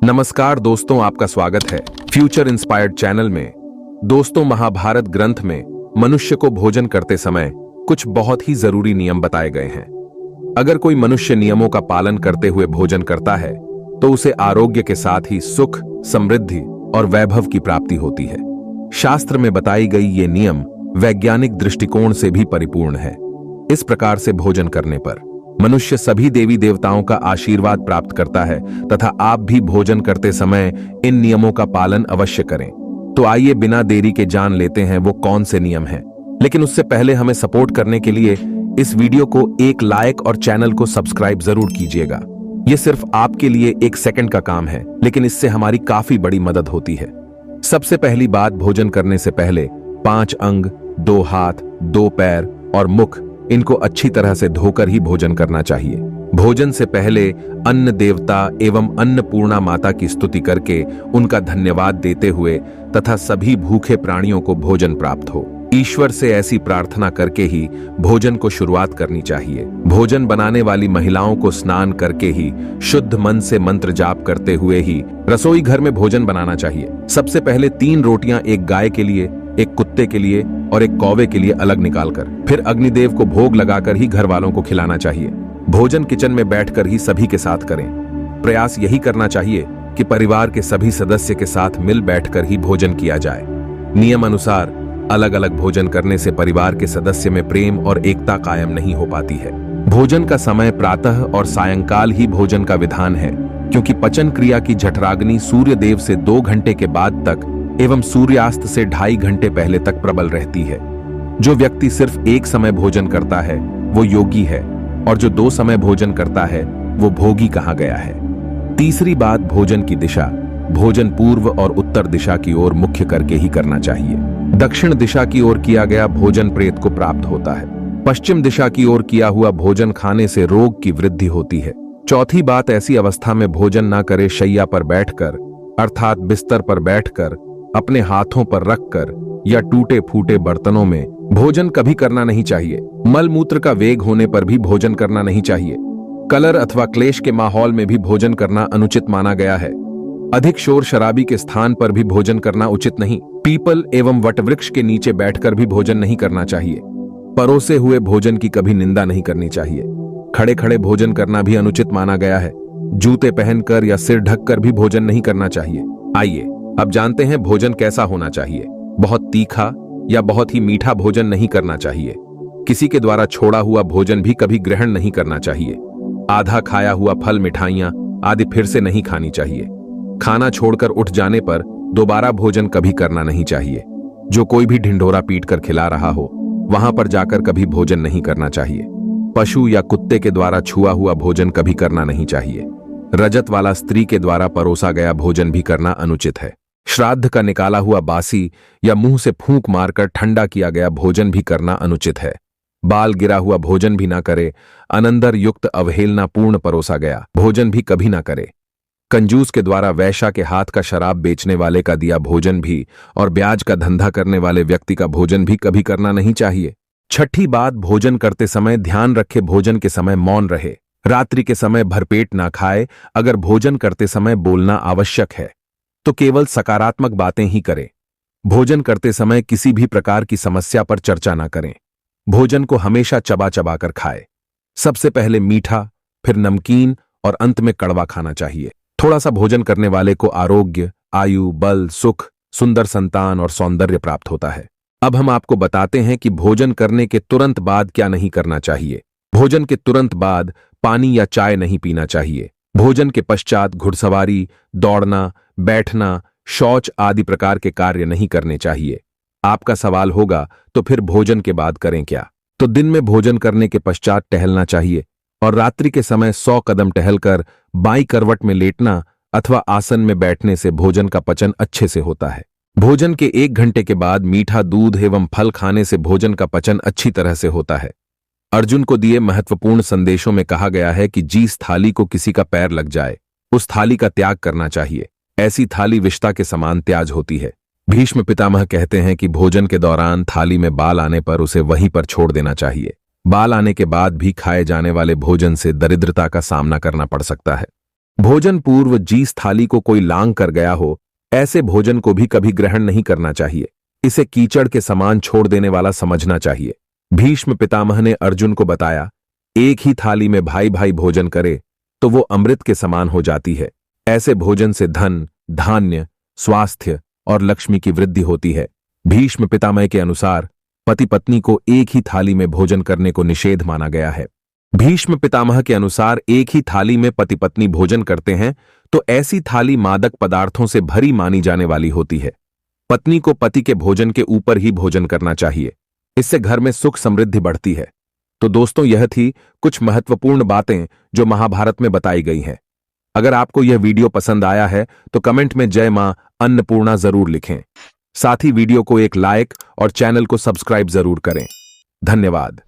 नमस्कार दोस्तों, आपका स्वागत है फ्यूचर इंस्पायर्ड चैनल में। दोस्तों, महाभारत ग्रंथ में मनुष्य को भोजन करते समय कुछ बहुत ही जरूरी नियम बताए गए हैं। अगर कोई मनुष्य नियमों का पालन करते हुए भोजन करता है तो उसे आरोग्य के साथ ही सुख, समृद्धि और वैभव की प्राप्ति होती है। शास्त्र में बताई गई ये नियम वैज्ञानिक दृष्टिकोण से भी परिपूर्ण है। इस प्रकार से भोजन करने पर मनुष्य सभी देवी देवताओं का आशीर्वाद प्राप्त करता है तथा आप भी भोजन करते समय इन नियमों का पालन अवश्य करें। तो आइए बिना देरी के जान लेते हैं वो कौन से नियम हैं। लेकिन उससे पहले हमें सपोर्ट करने के लिए इस वीडियो को एक लाइक और चैनल को सब्सक्राइब जरूर कीजिएगा। ये सिर्फ आपके लिए 1 सेकंड का काम है, लेकिन इससे हमारी काफी बड़ी मदद होती है। सबसे पहली बात, भोजन करने से पहले 5 अंग, 2 हाथ, 2 पैर और मुख, इनको अच्छी तरह से धोकर ही भोजन करना चाहिए। भोजन से पहले अन्न देवता एवं अन्नपूर्णा माता की स्तुति करके उनका धन्यवाद देते हुए तथा सभी भूखे प्राणियों को भोजन प्राप्त हो, ईश्वर से ऐसी प्रार्थना करके ही भोजन को शुरुआत करनी चाहिए। भोजन बनाने वाली महिलाओं को स्नान करके ही शुद्ध मन से मंत्र जाप करते हुए ही रसोई घर में भोजन बनाना चाहिए। सबसे पहले 3 रोटियां एक गाय के लिए, एक कुत्ते के लिए और एक कौवे के लिए अलग निकालकर फिर अग्निदेव को भोग लगाकर ही घर वालों को खिलाना चाहिए। भोजन किचन में बैठकर ही सभी के साथ करें। प्रयास यही करना चाहिए कि परिवार के सभी सदस्य के साथ मिल बैठकर ही भोजन किया जाए। नियम अनुसार अलग अलग भोजन करने से परिवार के सदस्य में प्रेम और एकता कायम नहीं हो पाती है। भोजन का समय प्रातः और सायंकाल ही भोजन का विधान है, क्योंकि पचन क्रिया की जठराग्नि सूर्य देव से 2 घंटे के बाद तक एवं सूर्यास्त से 2.5 घंटे पहले तक प्रबल रहती है। जो व्यक्ति सिर्फ एक समय भोजन करता है वो योगी है, और जो 2 समय भोजन करता है वो भोगी कहा गया है। तीसरी बात, भोजन की दिशा। भोजन पूर्व और उत्तर दिशा की ओर मुख्य करके ही करना चाहिए। दक्षिण दिशा की ओर किया गया भोजन प्रेत को प्राप्त होता है। पश्चिम दिशा की ओर किया हुआ भोजन खाने से रोग की वृद्धि होती है। चौथी बात, ऐसी अवस्था में भोजन ना करे शैया पर बैठकर, अर्थात बिस्तर पर बैठकर, अपने हाथों पर रखकर या टूटे फूटे बर्तनों में भोजन कभी करना नहीं चाहिए। मल मूत्र का वेग होने पर भी भोजन करना नहीं चाहिए। कलर अथवा क्लेश के माहौल में भी भोजन करना अनुचित माना गया है। अधिक शोर शराबी के स्थान पर भी भोजन करना उचित नहीं। पीपल एवं वटवृक्ष के नीचे बैठकर भी भोजन नहीं करना चाहिए। परोसे हुए भोजन की कभी निंदा नहीं करनी चाहिए। खड़े खड़े भोजन करना भी अनुचित माना गया है। जूते पहनकर या सिर ढककर भी भोजन नहीं करना चाहिए। आइए अब जानते हैं भोजन कैसा होना चाहिए। बहुत तीखा या बहुत ही मीठा भोजन नहीं करना चाहिए। किसी के द्वारा छोड़ा हुआ भोजन भी कभी ग्रहण नहीं करना चाहिए। आधा खाया हुआ फल, मिठाइयां आदि फिर से नहीं खानी चाहिए। खाना छोड़कर उठ जाने पर दोबारा भोजन कभी करना नहीं चाहिए। जो कोई भी ढिंढोरा पीटकर खिला रहा हो वहां पर जाकर कभी भोजन नहीं करना चाहिए। पशु या कुत्ते के द्वारा छुआ हुआ भोजन कभी करना नहीं चाहिए। रजत वाला स्त्री के द्वारा परोसा गया भोजन भी करना अनुचित है। श्राद्ध का निकाला हुआ बासी या मुंह से फूंक मारकर ठंडा किया गया भोजन भी करना अनुचित है। बाल गिरा हुआ भोजन भी ना करे। अनंदर युक्त अवहेलना पूर्ण परोसा गया भोजन भी कभी ना करे। कंजूस के द्वारा वैश्या के हाथ का शराब बेचने वाले का दिया भोजन भी और ब्याज का धंधा करने वाले व्यक्ति का भोजन भी कभी करना नहीं चाहिए। छठी बात, भोजन करते समय ध्यान रखे भोजन के समय मौन रहे। रात्रि के समय भरपेट ना खाए। अगर भोजन करते समय बोलना आवश्यक है तो केवल सकारात्मक बातें ही करें। भोजन करते समय किसी भी प्रकार की समस्या पर चर्चा ना करें। भोजन को हमेशा चबा चबा कर खाए। सबसे पहले मीठा, फिर नमकीन और अंत में कड़वा खाना चाहिए। थोड़ा सा भोजन करने वाले को आरोग्य, आयु, बल, सुख, सुंदर संतान और सौंदर्य प्राप्त होता है। अब हम आपको बताते हैं कि भोजन करने के तुरंत बाद क्या नहीं करना चाहिए। भोजन के तुरंत बाद पानी या चाय नहीं पीना चाहिए। भोजन के पश्चात घुड़सवारी, दौड़ना, बैठना, शौच आदि प्रकार के कार्य नहीं करने चाहिए। आपका सवाल होगा तो फिर भोजन के बाद करें क्या? तो दिन में भोजन करने के पश्चात टहलना चाहिए और रात्रि के समय 100 कदम टहलकर बाईं करवट में लेटना अथवा आसन में बैठने से भोजन का पचन अच्छे से होता है। भोजन के 1 घंटे के बाद मीठा दूध एवं फल खाने से भोजन का पचन अच्छी तरह से होता है। अर्जुन को दिए महत्वपूर्ण संदेशों में कहा गया है कि जिस थाली को किसी का पैर लग जाए उस थाली का त्याग करना चाहिए। ऐसी थाली विष्ठा के समान त्याज होती है। भीष्म पितामह कहते हैं कि भोजन के दौरान थाली में बाल आने पर उसे वहीं पर छोड़ देना चाहिए। बाल आने के बाद भी खाए जाने वाले भोजन से दरिद्रता का सामना करना पड़ सकता है। भोजन पूर्व जिस थाली को कोई लांग कर गया हो, ऐसे भोजन को भी कभी ग्रहण नहीं करना चाहिए। इसे कीचड़ के समान छोड़ देने वाला समझना चाहिए। भीष्म पितामह ने अर्जुन को बताया, एक ही थाली में भाई भाई भोजन करे तो वो अमृत के समान हो जाती है। ऐसे भोजन से धन, धान्य, स्वास्थ्य और लक्ष्मी की वृद्धि होती है। भीष्म पितामह के अनुसार पति पत्नी को एक ही थाली में भोजन करने को निषेध माना गया है। भीष्म पितामह के अनुसार एक ही थाली में पति पत्नी भोजन करते हैं तो ऐसी थाली मादक पदार्थों से भरी मानी जाने वाली होती है। पत्नी को पति के भोजन के ऊपर ही भोजन करना चाहिए। इससे घर में सुख समृद्धि बढ़ती है। तो दोस्तों, यह थी कुछ महत्वपूर्ण बातें जो महाभारत में बताई गई हैं। अगर आपको यह वीडियो पसंद आया है तो कमेंट में जय मां अन्नपूर्णा जरूर लिखें। साथ ही वीडियो को एक लाइक और चैनल को सब्सक्राइब जरूर करें। धन्यवाद।